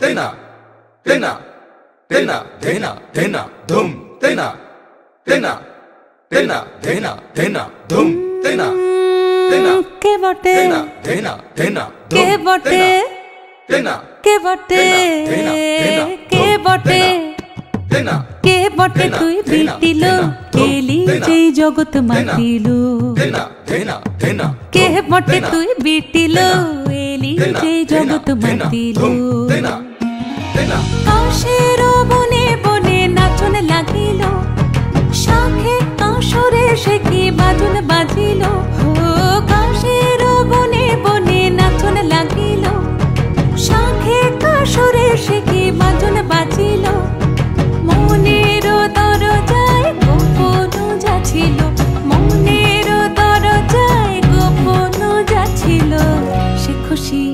तेना तेना तेना तेना तेना धूम तेना तेना तेना तेना तेना धूम तेना तेना के बटे तेना तेना तेना के बटे तेना के बटे के बटे तेना के बटे তুই বিটিলো কেলি যেই জগৎ মাতিলো तेना तेना तेना কে বটে তুই বিটিলো এলি যেই জগৎ মাতিলো तेना तेना কাশের বনে বনে নাচন লাগিল শাখে কাশরে সে কি বাজন বাজিল ও কাশের বনে বনে নাচন লাগিল শাখে কাশরে সে কি বাজন বাজিল মনের দরজায় গোপন যাচ্ছিল মনের দরজায় গোপন যাচ্ছিল সে খুশি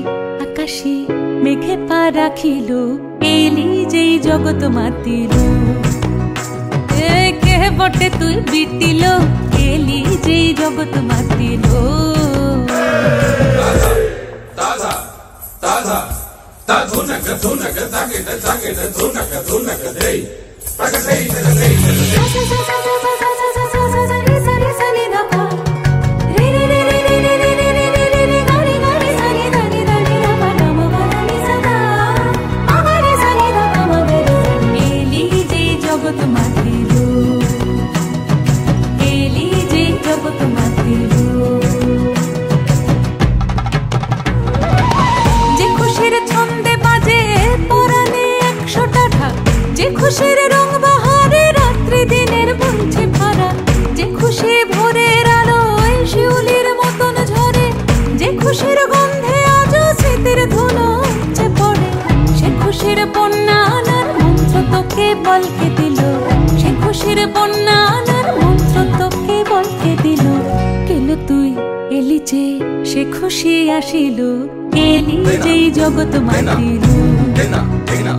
আকাশে মেঘে পা রাখিল এলি যেই জগৎ মাতিল কে বটে তুই বিটিল এলি যেই জগৎ মাতিল ताजा ताजा ता धुनक धुनक ताके धुनक धुनक दे प्रगटे दे খুশির রং বাহারে রাত্রি দিনের বলছে ভরা যে খুশি ভোরের আলোয় শিউলির মতন ঝরে যে খুশির গন্ধে আজ স্মৃতির ধুলো উপচে পড়ে সে খুশির বন্যা আনার মন্ত্র তোকে বলকে দিল সে খুশির বন্যা আনার মন্ত্র তোকে বলকে দিল কেন তুই এলি যে সে খুশি আসিল এলি যেই জগৎ মাতিল तेना तेना